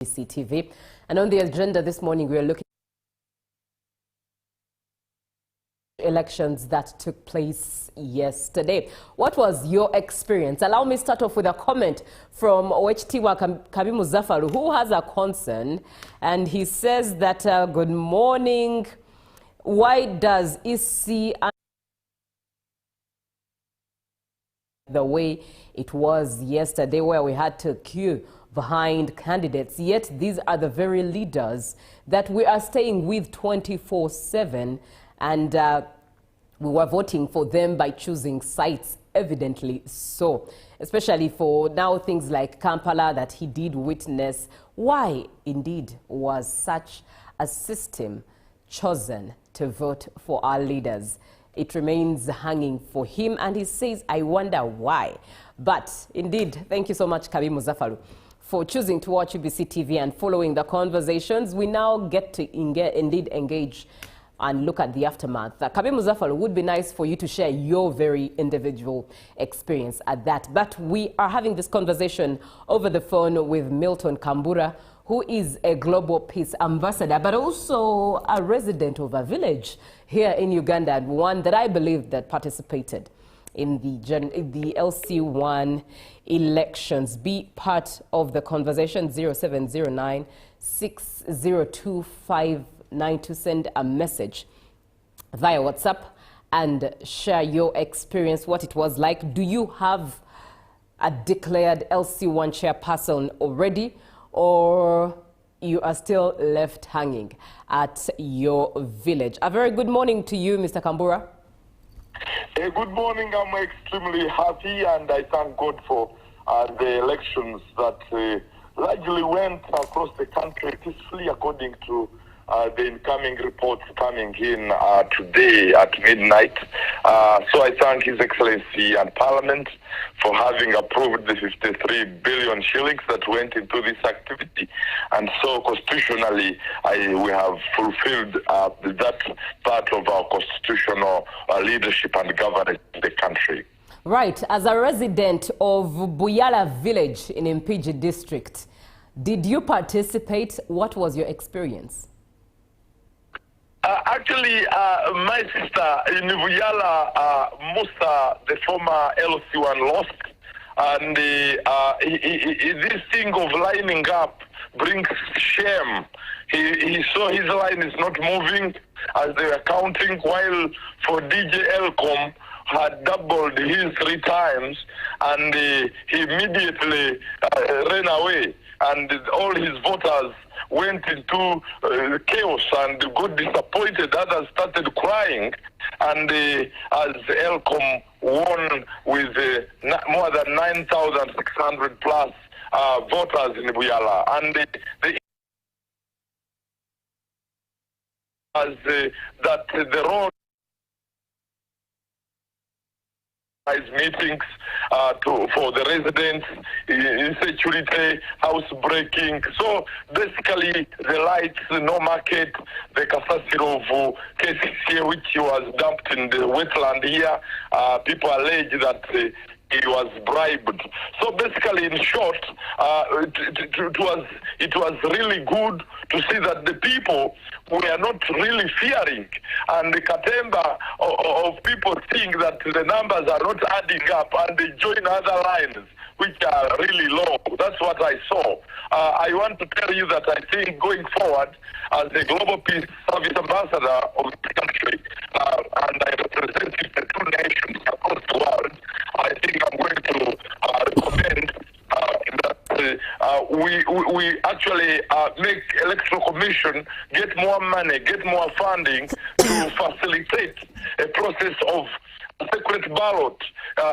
TV. And on the agenda this morning, we are looking at elections that took place yesterday. What was your experience? Allow me to start off with a comment from Owechitiwa Kabimu Zafaru, who has a concern, and he says that, good morning, why does EC the way it was yesterday, where we had to queue behind candidates, yet these are the very leaders that we are staying with 24/7, and we were voting for them by choosing sites, evidently so, especially for now things like Kampala that he did witness. Why indeed was such a system chosen to vote for our leaders? It remains hanging for him, and he says, I wonder why. But indeed, thank you so much, Kabimu Zafaru, for choosing to watch UBC TV and following the conversations. We now get to indeed engage and look at the aftermath. Kabimu Zafaru, would be nice for you to share your very individual experience at that. But we are having this conversation over the phone with Milton Kambura, who is a global peace ambassador, but also a resident of a village here in Uganda, and one that I believe that participated in the LC1 elections. Be part of the conversation. 0709 602 592. Send a message via WhatsApp and share your experience, what it was like. Do you have a declared LC1 chairperson already, or you are still left hanging at your village? A very good morning to you, Mr. Kambura. Good morning. I'm extremely happy, and I thank God for the elections that largely went across the country peacefully, according to the incoming reports coming in today at midnight. So I thank His Excellency and Parliament for having approved the 53 billion shillings that went into this activity. And so constitutionally, we have fulfilled that part of our constitutional leadership and governance in the country. Right. As a resident of Buyala village in Mpigi district, did you participate? What was your experience? Actually, my sister in Buyala, Musa, the former LC1, lost. And this thing of lining up brings shame. He saw his line is not moving as they were counting, while for DJ Elcom had doubled his 3 times, and he immediately ran away, and all his voters went into chaos and got disappointed. Others started crying, and as Elcom won with more than 9,600 plus voters in Buyala, and that the road meetings for the residents, insecurity, housebreaking. So basically, the lights, no market, the Kasasiro KCCA, which was dumped in the wetland here, people allege that he was bribed. So basically, in short, it was really good to see that the people were not really fearing, and the Katemba of people seeing that the numbers are not adding up, and they join other lines which are really low. That's what I saw. I want to tell you that I think going forward, as the Global Peace Service Ambassador of the country, and I represent 52 nations across the world, I think I'm going to recommend that we actually make electoral commission get more money, get more funding to facilitate a process of secret ballot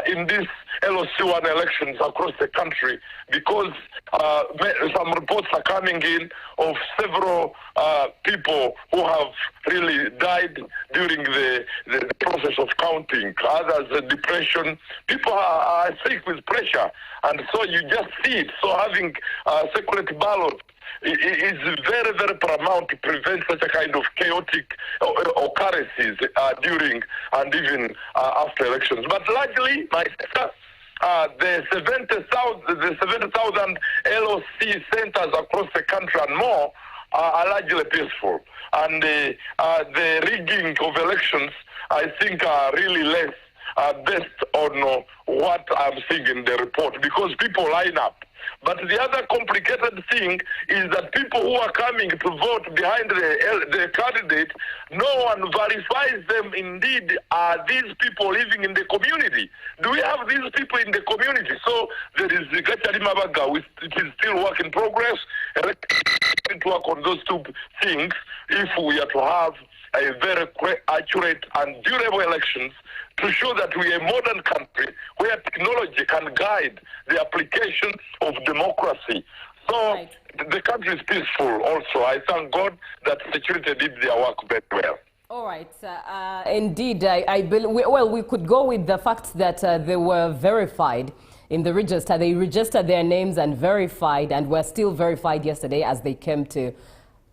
in these LOC1 elections across the country, because some reports are coming in of several people who have really died during the process of counting. Others, depression. People are sick with pressure, and so you just see it. So having secret ballot is very, very paramount to prevent such a kind of chaotic occurrences during and even after elections. But largely, my sister, the 70,000 LOC centers across the country and more are largely peaceful. And the rigging of elections, I think, are really less based on what I'm seeing in the report, because people line up. But the other complicated thing is that people who are coming to vote behind the candidate, no one verifies them indeed are these people living in the community. Do we have these people in the community? So there is the Gacharimabaga, which it is still work in progress. And we need to work on those two things if we are to have a very accurate and durable elections, to show that we are a modern country where technology can guide the application of democracy. So the country is peaceful also. I thank God that security did their work very well. All right. Indeed, I believe, well, we could go with the fact that they were verified in the register. They registered their names and verified, and were still verified yesterday as they came to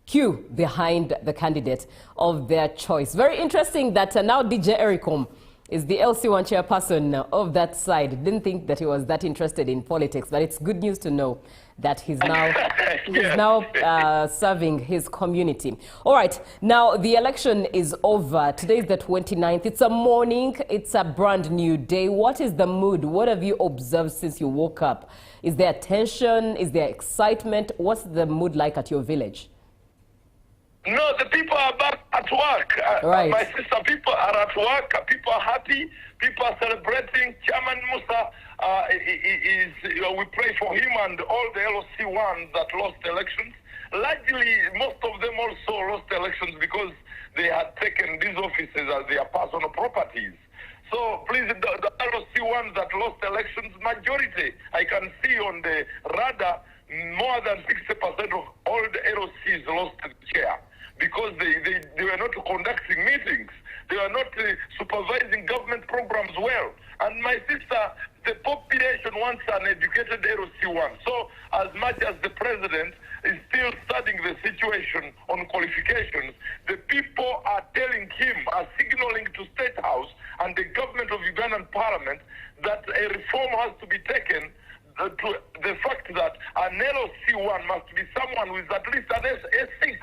queue behind the candidate of their choice. Very interesting that now DJ Ericom is the LC1 chairperson of that side. Didn't think that he was that interested in politics, but it's good news to know that he's now serving his community. All right, now the election is over. Today is the 29th. It's a morning. It's a brand new day. What is the mood? What have you observed since you woke up? Is there tension? Is there excitement? What's the mood like at your village? No, the people are back at work. Right. My sister, people are at work. People are happy. People are celebrating. Chairman Musa, we pray for him and all the LOC1s that lost elections. Largely, most of them also lost elections because they had taken these offices as their personal properties. So please, the LOC1s that lost elections, majority, I can see on the radar, more than 60% of all the LOCs lost the chair, because they were not conducting meetings. They were not supervising government programs well. And my sister, the population wants an educated LOC1. So as much as the president is still studying the situation on qualifications, the people are telling him, are signaling to State House and the government of Ugandan Parliament that a reform has to be taken to the fact that an LOC1 must be someone with at least an S6,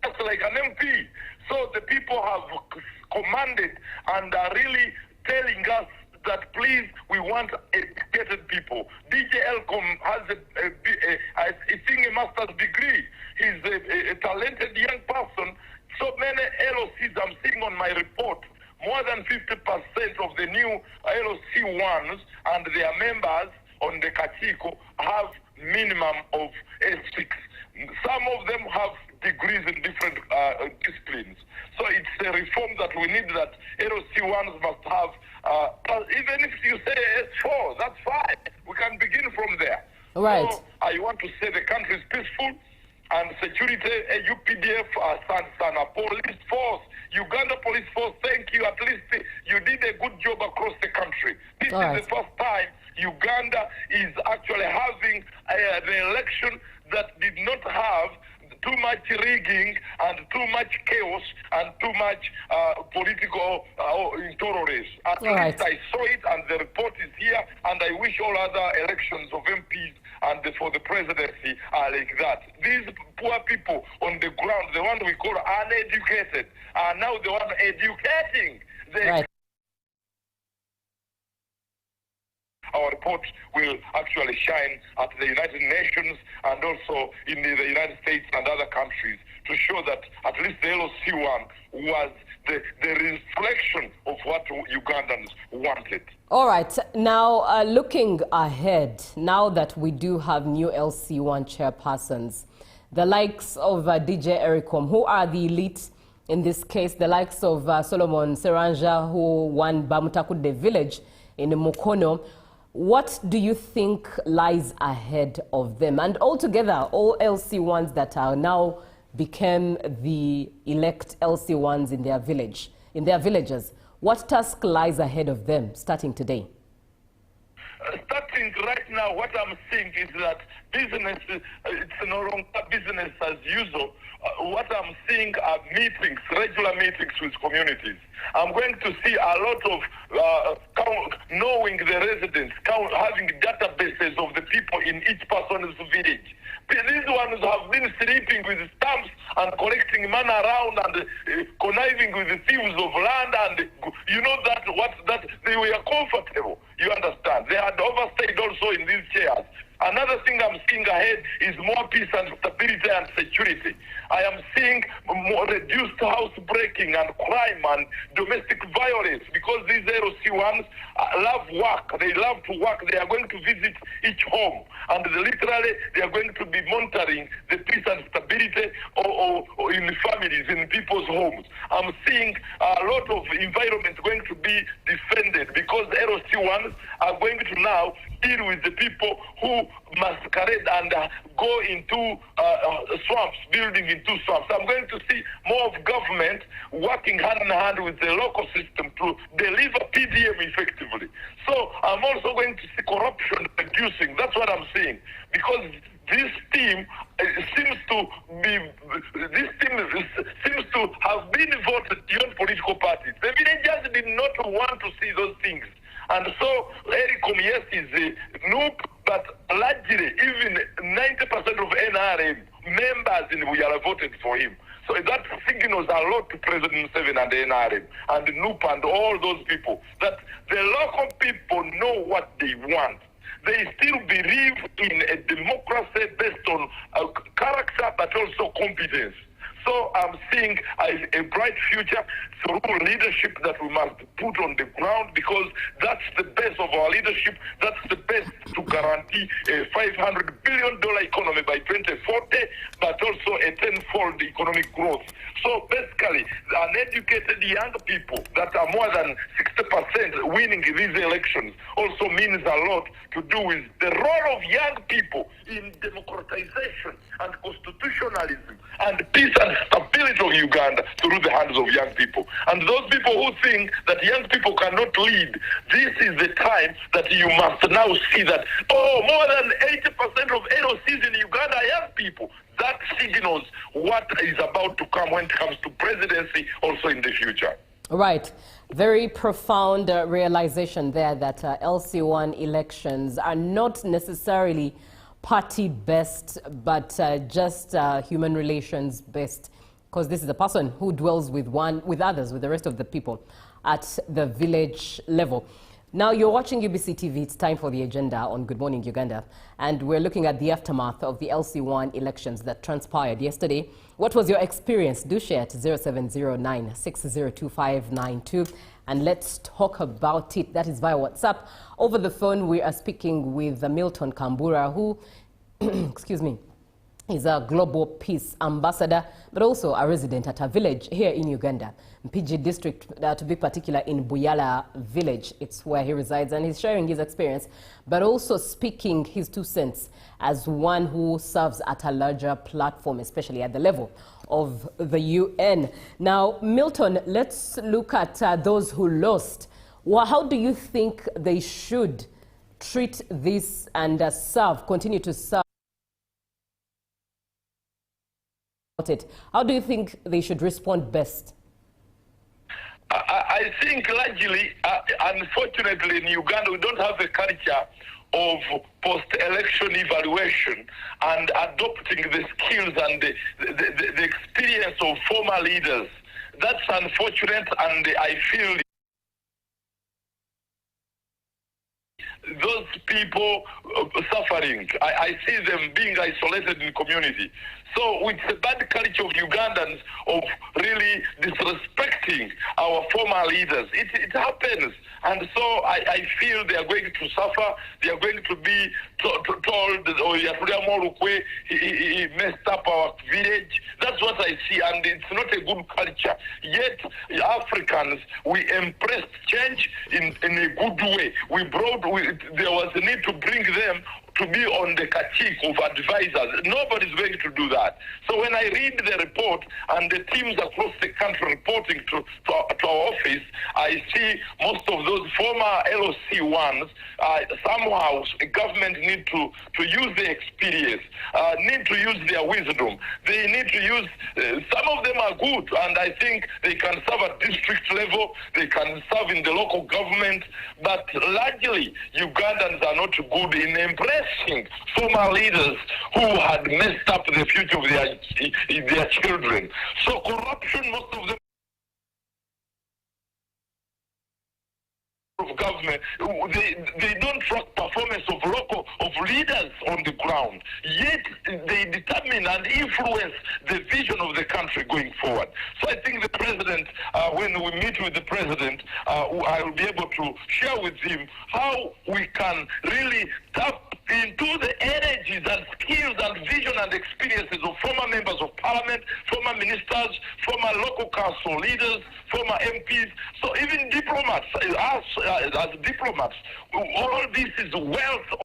just like an MP. So the people have commanded and are really telling us that please, we want educated people. DJ Elcom has I think a master's degree. He's a talented young person. So many LOCs I'm seeing on my report, more than 50% of the new LOC1s and their members on the Kachiko have minimum of S6. Some of them have degrees in different disciplines. So it's a reform that we need, that LOC1s must have, even if you say S4, that's fine. We can begin from there. Right. So I want to say the country is peaceful, and security, UPDF, Sana, police force, Uganda police force, thank you. At least you did a good job across the country. This is the first time Uganda is actually having the election that did not have too much rigging and too much chaos and too much political intolerance. At least I saw it, and the report is here, and I wish all other elections of MPs and for the presidency are like that. These poor people on the ground, the one we call uneducated, are now the one educating. Our report will actually shine at the United Nations and also in the United States and other countries to show that at least the LOC1 was the reflection of what Ugandans wanted. All right. Now, looking ahead, now that we do have new LC1 chairpersons, the likes of DJ Ericom, who are the elite in this case, the likes of Solomon Seranja, who won Bamutakude village in Mukono, what do you think lies ahead of them? And altogether, all LC1s that are now became the elect LC1s in their village, in their villages, what task lies ahead of them starting today? starting right now, what I'm seeing is that business, it's no longer business as usual. What I'm seeing are meetings, regular meetings with communities. I'm going to see a lot of knowing the residents, having databases of the people in each person's village. These ones have been sleeping with stamps and collecting money around and conniving with the thieves of land, and you know that they were comfortable. You understand? They had overstayed also in these chairs. Another thing I'm seeing ahead is more peace and stability and security. I am seeing more reduced housebreaking and crime and domestic violence, because these LC1s love work. They love to work. They are going to visit each home, and literally they are going to be monitoring the peace and stability or in families, in people's homes. I'm seeing a lot of environment going to be defended, because LC1s are going to now deal with the people who masquerade and go into swamps, building into swamps. I'm going to see more of government working hand in hand with the local system to deliver PDM effectively. So I'm also going to see corruption reducing. That's what I'm seeing, because this team seems to have been voted beyond political parties. The villagers did not want to see those things. And so Ericom, yes, is a noob, but largely even 90% of NRM members in Buyala voted for him. So that signals a lot to President Museveni and the NRM and NUP and all those people, that the local people know what they want. They still believe in a democracy based on character, but also competence. So I'm seeing a bright future through leadership that we must put on the ground, because that's the base of our leadership. That's the best to guarantee a $500 billion economy by 2040, but also a tenfold economic growth. So basically, uneducated young people that are more than 60% winning these elections also means a lot to do with the role of young people in democratization and constitutionalism and peace and stability of Uganda through the hands of young people. And those people who think that young people cannot lead, this is the time that you must now see that, more than 80% of LOCs in Uganda are young people. That signals what is about to come when it comes to presidency also in the future. Right. Very profound realization there that LC1 elections are not necessarily party-based, but just human relations-based, because this is a person who dwells with others, with the rest of the people at the village level. Now, you're watching UBC TV. It's time for the agenda on Good Morning Uganda, and we're looking at the aftermath of the LC1 elections that transpired yesterday. What was your experience? Do share at 0709 602592, and let's talk about it. That is via WhatsApp. Over the phone, we are speaking with Milton Kambura, who, excuse me, is a global peace ambassador, but also a resident at a village here in Uganda, Mpigi district, to be particular in Buyala village. It's where he resides, and he's sharing his experience, but also speaking his 2 cents as one who serves at a larger platform, especially at the level of the UN. Now, Milton, let's look at those who lost. Well, how do you think they should treat this and continue to serve it? How do you think they should respond best? I think largely, unfortunately, in Uganda, we don't have a culture of post-election evaluation and adopting the skills and the experience of former leaders. That's unfortunate, and I feel those people suffering. I see them being isolated in community. So it's a bad culture of Ugandans of really disrespecting our former leaders. It happens. And so I feel they are going to suffer. They are going to be told, he messed up our village. That's what I see, and it's not a good culture. Yet Africans, we embraced change in a good way. There was a need to bring them to be on the kachik of advisors. Nobody's going to do that. So when I read the report and the teams across the country reporting to our office, I see most of those former LOC ones, somehow the government need to use their experience, need to use their wisdom. They need to use, some of them are good, and I think they can serve at district level, they can serve in the local government, but largely Ugandans are not good in embracing former leaders who had messed up the future of their children. So corruption, most of them of government, they don't track performance of leaders on the ground, yet they determine and influence the vision of the country going forward. So I think the president, when we meet with the president, I will be able to share with him how we can really tap into the energies and skills and vision and experiences of former members of parliament, former ministers, former local council leaders, former MPs, so even diplomats, us as diplomats, all this is wealth,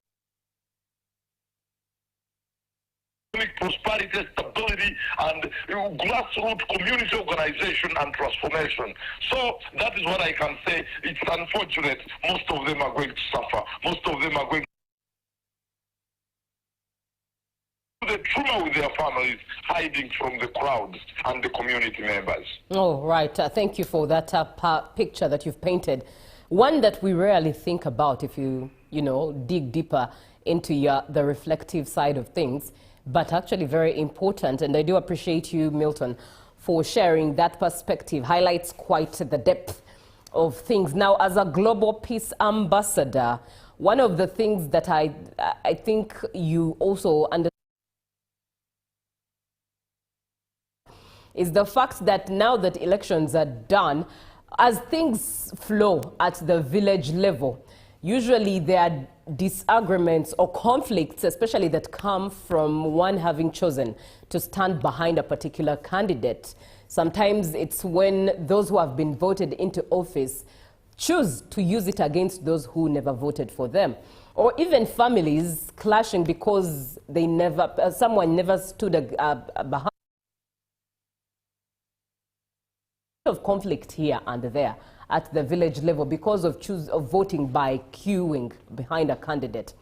prosperity, stability, and grassroots community organization and transformation. So that is what I can say. It's unfortunate. Most of them are going to suffer. Most of them are going the trauma with their families, hiding from the crowds and the community members. Oh, right. Thank you for that picture that you've painted. One that we rarely think about if you dig deeper into the reflective side of things, but actually very important. And I do appreciate you, Milton, for sharing that perspective. Highlights quite the depth of things. Now, as a global peace ambassador, one of the things that I think you also understand is the fact that now that elections are done, as things flow at the village level, usually there are disagreements or conflicts, especially that come from one having chosen to stand behind a particular candidate. Sometimes it's when those who have been voted into office choose to use it against those who never voted for them. Or even families clashing because someone never stood behind. Of conflict here and there at the village level because of voting by queuing behind a candidate.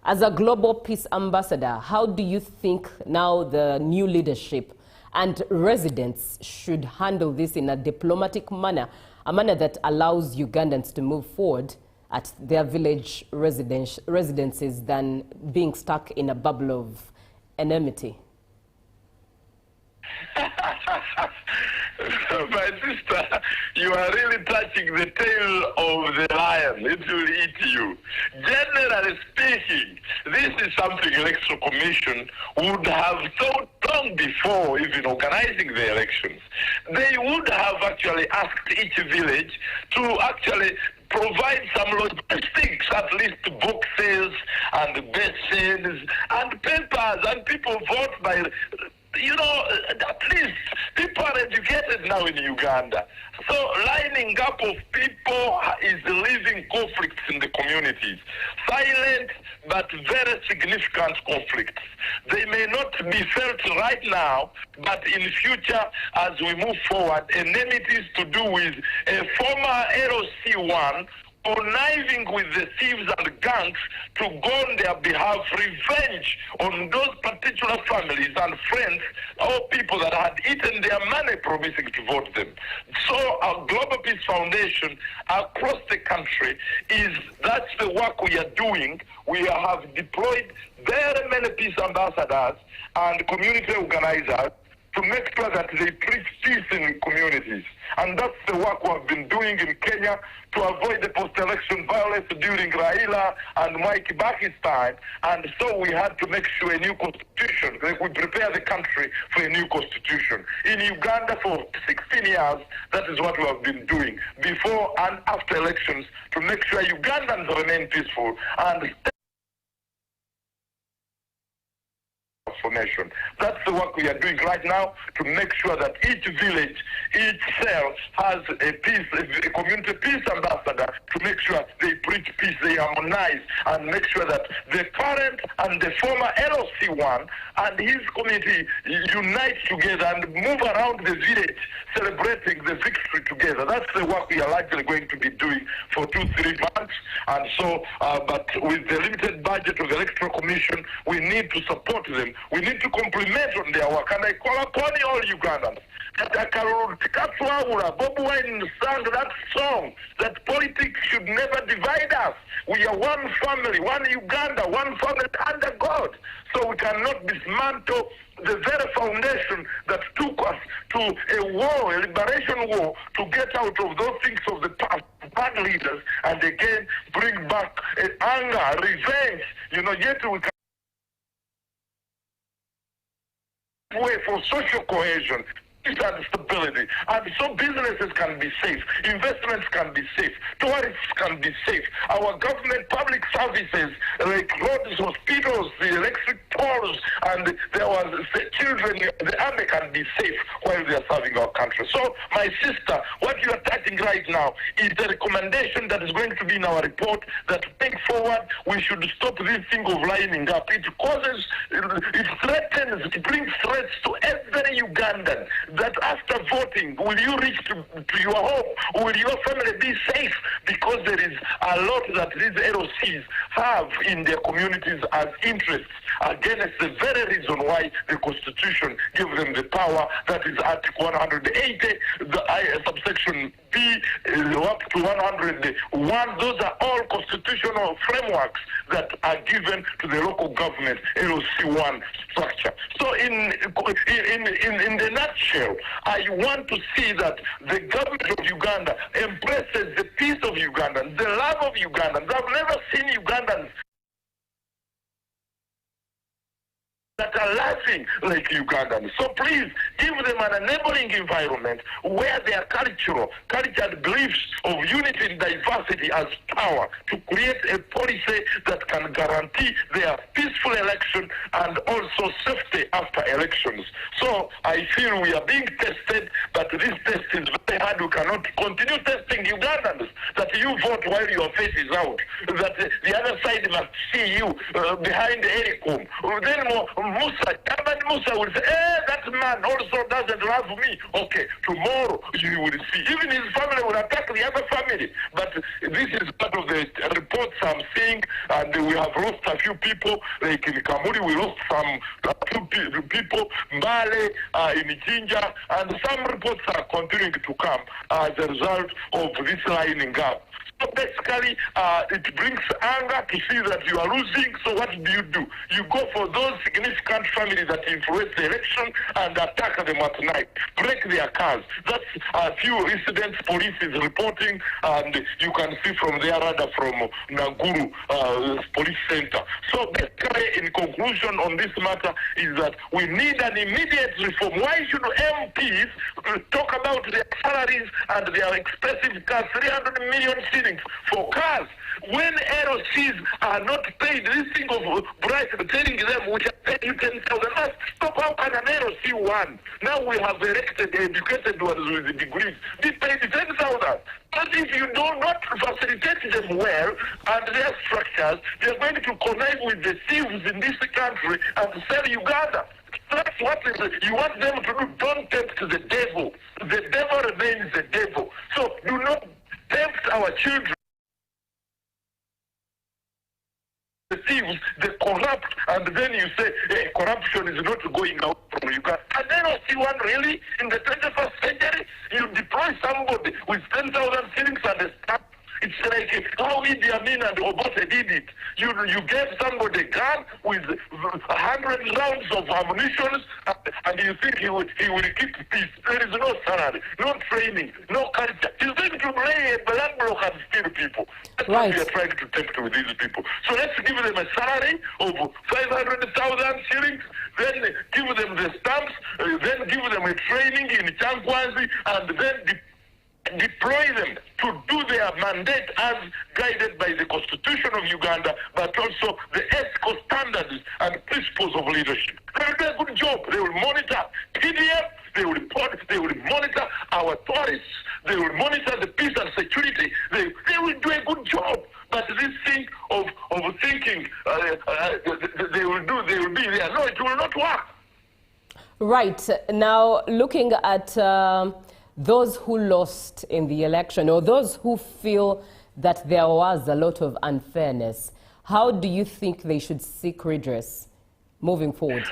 As a global peace ambassador, how do you think now the new leadership and residents should handle this in a diplomatic manner, a manner that allows Ugandans to move forward at their village residences than being stuck in a bubble of enmity? My sister, you are really touching the tail of the lion. It will eat you. Generally speaking, this is something Electoral Commission would have thought long before even organizing the elections. They would have actually asked each village to actually provide some logistics, at least boxes and basins and papers, and people vote by... at least people are educated now in Uganda. So lining up of people is leaving conflicts in the communities. Silent but very significant conflicts. They may not be felt right now, but in future as we move forward, enmities to do with a former LOC1 conniving with the thieves and gangs to go on their behalf, revenge on those particular families and friends or people that had eaten their money promising to vote them. So our Global Peace Foundation across the country that's the work we are doing. We have deployed very many peace ambassadors and community organizers to make sure that they preach peace in communities. And that's the work we have been doing in Kenya to avoid the post-election violence during Raila and Mike Kibaki's time. And so we had to make sure a new constitution, like we prepare the country for a new constitution. In Uganda for 16 years, that is what we have been doing before and after elections to make sure Ugandans remain peaceful and transformation. That's the work we are doing right now to make sure that each village, each cell has a peace, a community peace ambassador to make sure they preach peace, they harmonize, and make sure that the current and the former LOC1 and his community unite together and move around the village celebrating the victory together. That's the work we are likely going to be doing for 2-3 months. And so, but with the limited budget of the Electoral Commission, we need to support them. We need to compliment on their work. And I call upon all Ugandans that Bob Wine sang that song, that politics should never divide us. We are one family, one Uganda, one family under God. So we cannot dismantle the very foundation that took us to a war, a liberation war, to get out of those things of the past, bad leaders, and again bring back anger, revenge. Yet we can way for social cohesion and stability, and so businesses can be safe, investments can be safe, tourists can be safe, our government public services like roads, hospitals, the electric tolls, and there was the children, the army can be safe while they are serving our country. So, my sister, what you are touching right now is the recommendation that is going to be in our report that going forward we should stop this thing of lining up. It causes, it threatens, it brings threats to every Ugandan. That after voting, will you reach to your home? Will your family be safe? Because there is a lot that these LOCs have in their communities as interests against the very reason why the Constitution gives them the power, that is Article 180, the subsection B, up to 101. Those are all constitutional frameworks that are given to the local government, LOC1 structure. So in the nutshell, I want to see that the government of Uganda embraces the peace of Ugandans, the love of Ugandans. I've never seen Ugandans that are laughing like Ugandans. So please give them an enabling environment where their cultured beliefs of unity and diversity as power to create a policy that can guarantee their peaceful election and also safety after elections. So I feel we are being tested, but this test is very hard. We cannot continue testing Ugandans, that you vote while your face is out, that the other side must see you behind the helicom. Then Musa will say, that man also doesn't love me. Okay, tomorrow you will see. Even his family will attack the other family. But this is part of the reports I'm seeing, and we have lost a few people. Like in Kamuri, we lost some few people, Mbale, in Jinja, and some reports are continuing to come as a result of this lining up. So basically, it brings anger to see that you are losing. So what do? You go for those significant families that influence the election and attack them at night, break their cars. That's a few incidents police is reporting, and you can see from their radar from Naguru police center. So basically, in conclusion on this matter is that we need an immediate reform. Why should MPs talk about their salaries and their expensive cars, 300 million shillings for cars, when LOCs are not paid? This thing of bribe telling them, which are paying you 10,000, let's stop. How can an LOC one? Now we have elected educated ones with degrees be paid 10,000. But if you do not facilitate them well and their structures, they're going to connive with the thieves in this country and sell Uganda. That's what you want them to do. Don't tempt the devil. The devil remains the devil. So do not tempt our children, the thieves, the corrupt, and then you say, hey, corruption is not going out from Uganda. And then I see one really in the 21st century, you deploy somebody with 10,000 shillings and a stamp. It's like how Idi Amin and Obote did it. You gave somebody a gun with 100 rounds of ammunition, and you think he will keep peace. There is no salary, no training, no culture. He's going to lay a blood block and steal people. That's what we are trying to tempt with these people. So let's give them a salary of 500,000 shillings, then give them the stamps, then give them a training in Chankwanzi, and then deploy them to do their mandate as guided by the Constitution of Uganda, but also the ethical standards and principles of leadership. They will do a good job. They will monitor PDF, they will report, they will monitor our tourists, they will monitor the peace and security. They will do a good job. But this thing of thinking they will be there, no, it will not work. Right. Now, looking at those who lost in the election, or those who feel that there was a lot of unfairness, how do you think they should seek redress moving forward?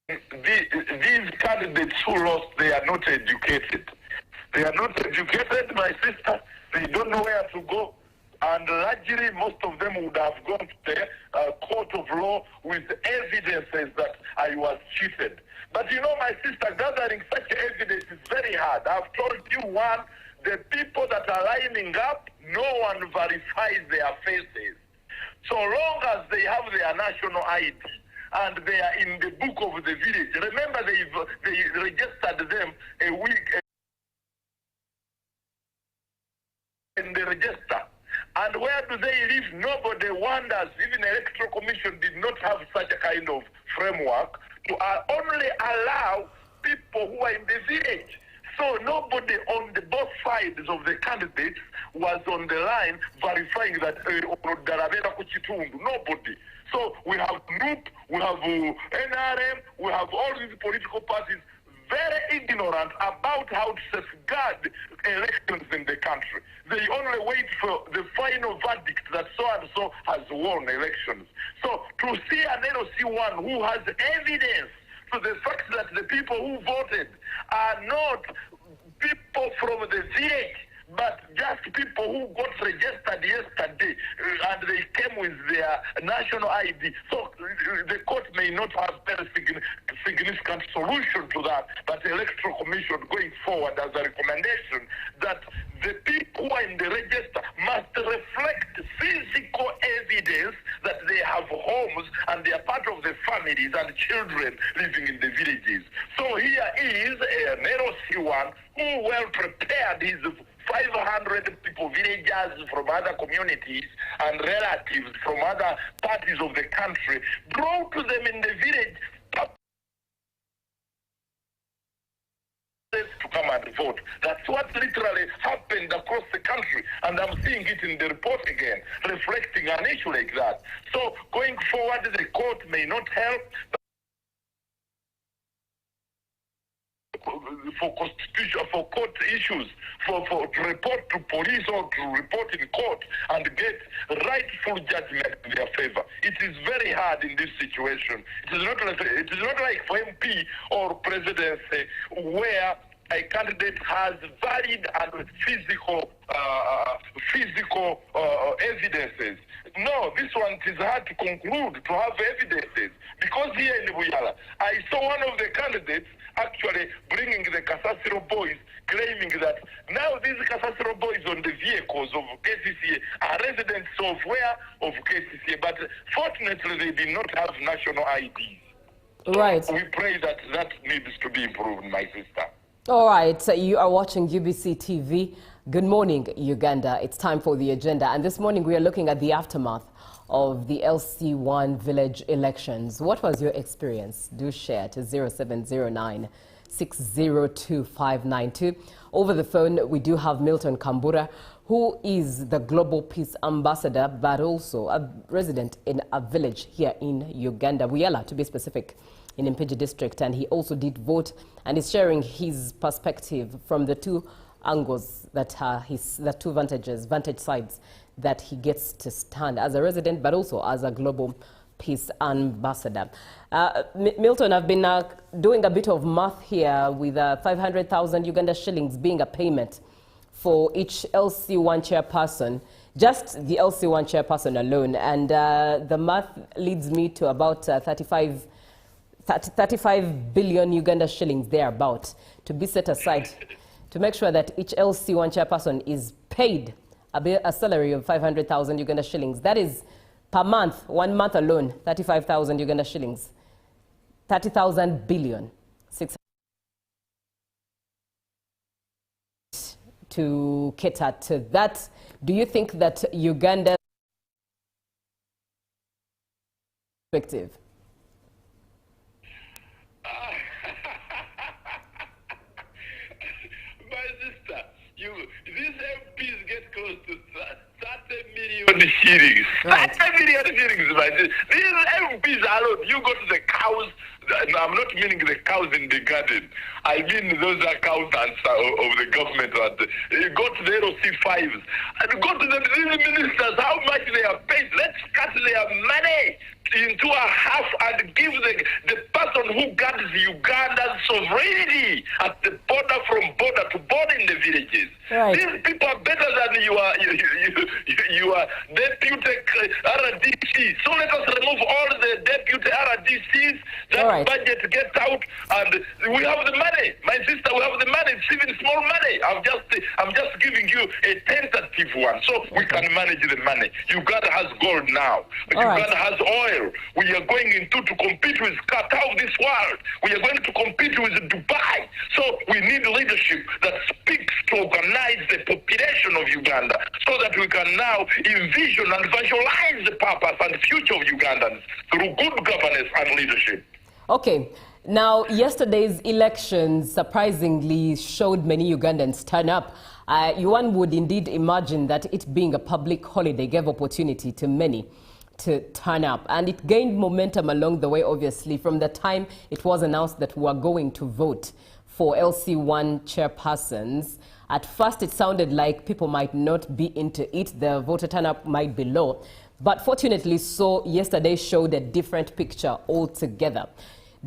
These candidates who lost, they are not educated. They are not educated, my sister. They don't know where to go. And largely, most of them would have gone to the court of law with evidences that I was cheated. But you know, my sister, gathering such evidence is very hard. I've told you one, the people that are lining up, no one verifies their faces. So long as they have their national ID and they are in the book of the village, remember they registered them a week in the register. And where do they live? Nobody wonders. Even the Electoral Commission did not have such a kind of framework to only allow people who are in the village. So nobody on the both sides of the candidates was on the line verifying that nobody. So we have NUP, we have NRM, we have all these political parties very ignorant about how to safeguard elections in the country. They only wait for the final verdict that so-and-so has won elections. So to see an NOC1 who has evidence to the fact that the people who voted are not people from the village, but just people who got registered yesterday and they came with their national ID. So the court may not have very significant solution to that, but the Electoral Commission going forward as a recommendation that the people who are in the register must reflect physical evidence that they have homes and they are part of the families and children living in the villages. So here is a NOC1 who well prepared his 500 people, villagers from other communities and relatives from other parties of the country, brought to them in the village to come and vote. That's what literally happened across the country, and I'm seeing it in the report again, reflecting an issue like that. So going forward, the court may not help, for constitution, for court issues, to report to police or to report in court and get rightful judgment in their favor. It is very hard in this situation. It is not like for MP or presidency where a candidate has valid and physical evidences. No, this one it is hard to conclude, to have evidences. Because here in Buyala, I saw one of the candidates actually bringing the Kasasiro boys, claiming that now these Kasasiro boys on the vehicles of KCCA are residents of where? Of KCCA. But fortunately, they did not have national IDs. Right. So we pray that that needs to be improved, my sister. All right, so you are watching UBC TV. Good morning, Uganda. It's time for the agenda. And this morning we are looking at the aftermath of the LC1 village elections. What was your experience? Do share to 0709 602 592. Over the phone, we do have Milton Kambura, who is the Global Peace Ambassador, but also a resident in a village here in Uganda, Buyala to be specific, in Impigi district, and he also did vote and is sharing his perspective from the two angles that are the two vantage sides that he gets to stand as a resident but also as a global peace ambassador. Milton, I've been doing a bit of math here with 500,000 Uganda shillings being a payment for each LC1 chairperson, just the LC1 chairperson alone, and the math leads me to about 35 billion Uganda shillings thereabout to be set aside to make sure that each LC1 chairperson is paid a salary of 500,000 Uganda shillings. That is per month, 1 month alone, 35,000 Uganda shillings, 30,000 billion. to cater to that. Do you think that Uganda perspective? My sister, these MPs get close to 30 million shillings. Right. 30 million shillings, my sister. These MPs alone, you go to the cows. No, I'm not meaning the cows in the garden. I mean those accountants of the government. You go to the LC5s and go to these ministers, how much they are paid. Let's cut their money into a half and give the person who guards Uganda's sovereignty at the border, from border to border in the villages. Right. These people are better than your deputy RDC. So let us remove all the deputy RDCs. That budget gets out, and we have the money. My sister, we have the money. It's even small money. I'm just giving you a tentative one, so we can manage the money. Uganda has gold now. Uganda has oil. We are going into to compete with Qatar of this world. We are going to compete with Dubai. So we need leadership that speaks to organize the population of Uganda, so that we can now envision and visualize the purpose and future of Ugandans through good governance and leadership. Okay. Now, yesterday's elections surprisingly showed many Ugandans turn up. One would indeed imagine that it being a public holiday gave opportunity to many to turn up. And it gained momentum along the way, obviously, from the time it was announced that we are going to vote for LC1 chairpersons. At first, it sounded like people might not be into it. The voter turn-up might be low. But fortunately, so yesterday showed a different picture altogether.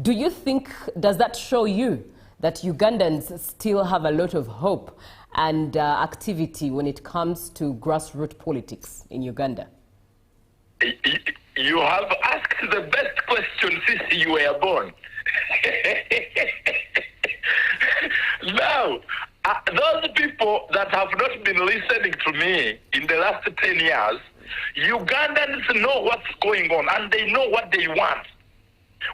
Do you think, does that show you that Ugandans still have a lot of hope and activity when it comes to grassroots politics in Uganda? You have asked the best question since you were born. Now, those people that have not been listening to me in the last 10 years, Ugandans know what's going on and they know what they want.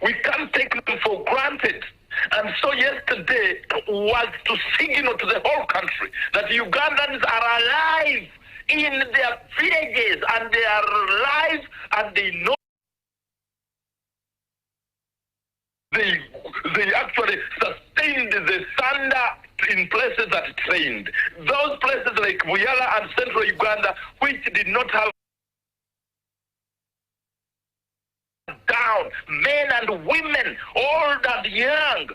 We can't take them for granted. And so yesterday was to signal to the whole country that Ugandans are alive in their villages, and they are alive, and they know they actually sustained the thunder in places that trained. Those places like Buyala and central Uganda, which did not have down, men and women, old and young,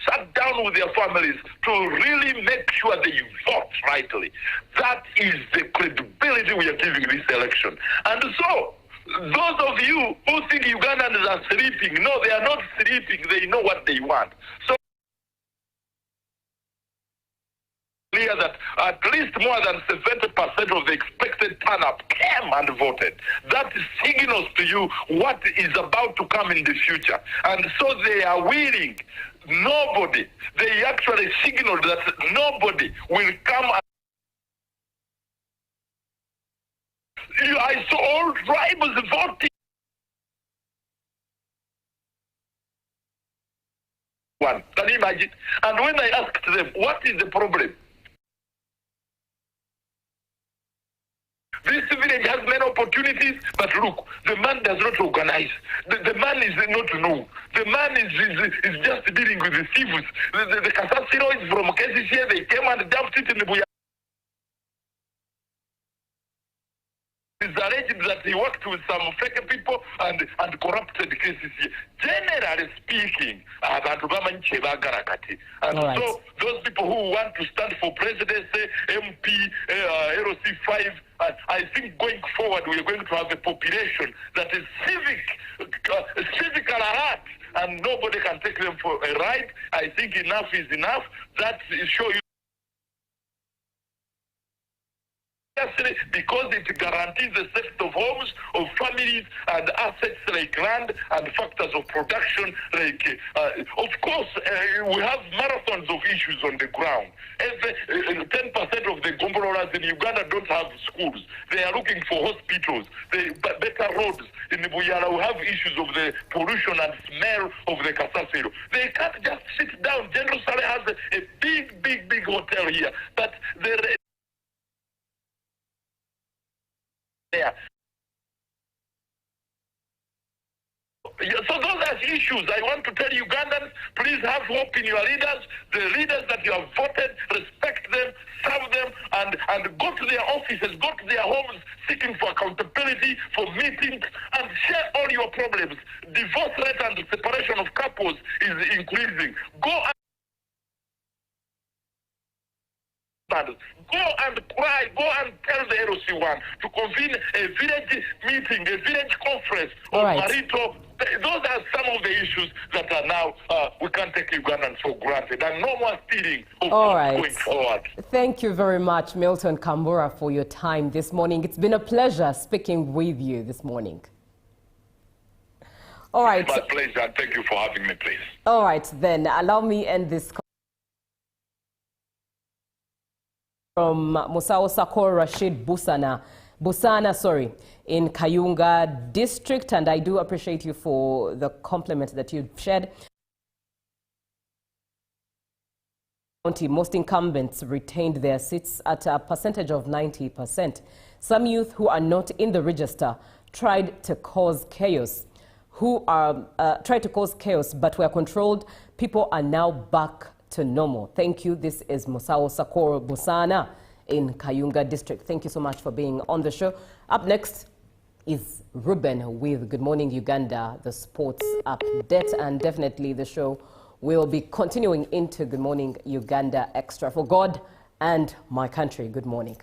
sat down with their families to really make sure they vote rightly. That is the credibility we are giving this election. And so, those of you who think Ugandans are sleeping, no, they are not sleeping. They know what they want. So, clear that at least more than 70% of the expected turn-up came and voted. That signals to you what is about to come in the future. And so they are willing. Nobody, they actually signaled that nobody will come. I saw all tribes voting. Can you imagine? And when I asked them, what is the problem? This village has many opportunities, but look, the man does not organize. The man is not know. The man is just dealing with the thieves. The Kasasiro is from KCCA. They came and dumped it in the Buya. It's alleged that he worked with some fake people and corrupted KCCA. Generally speaking, and right. So those people who want to stand for presidency, MP, LC5, I think going forward we are going to have a population that is civic alert, and nobody can take them for a ride. I think enough is enough. That show you. Because it guarantees the safety of homes, of families, and assets like land and factors of production. Of course, we have marathons of issues on the ground. 10% of the Gomboloras in Uganda don't have schools. They are looking for hospitals, better roads. In Buyala, we have issues of the pollution and smell of the Kasasiro. They can't just sit down. General Saleh has a big hotel here, but there. So those are issues. I want to tell Ugandans, please have hope in your leaders. The leaders that you have voted, respect them, serve them, and go to their offices, go to their homes, seeking for accountability, for meetings, and share all your problems. Divorce rate and the separation of couples is increasing. Go and cry, go and tell the LC1 to convene a village meeting, a village conference of Marito. Those are some of the issues that are now, we can't take Ugandans for granted, and no more stealing of going forward. Thank you very much, Milton Kambura, for your time this morning. It's been a pleasure speaking with you this morning. All right. It's my pleasure, and thank you for having me, please. All right, then, allow me end this from Musao Sakor Rashid Busana, in Kayunga district, and I do appreciate you for the compliment that you've shared. Most incumbents retained their seats at a percentage of 90%. Some youth who are not in the register tried to cause chaos, but were controlled. People are now back to normal. Thank you. This is Musao Sakoro Busana in Kayunga district. Thank you so much for being on the show. Up next is Ruben with Good Morning Uganda, the sports update, and definitely the show will be continuing into Good Morning Uganda Extra. For God and my country, good morning.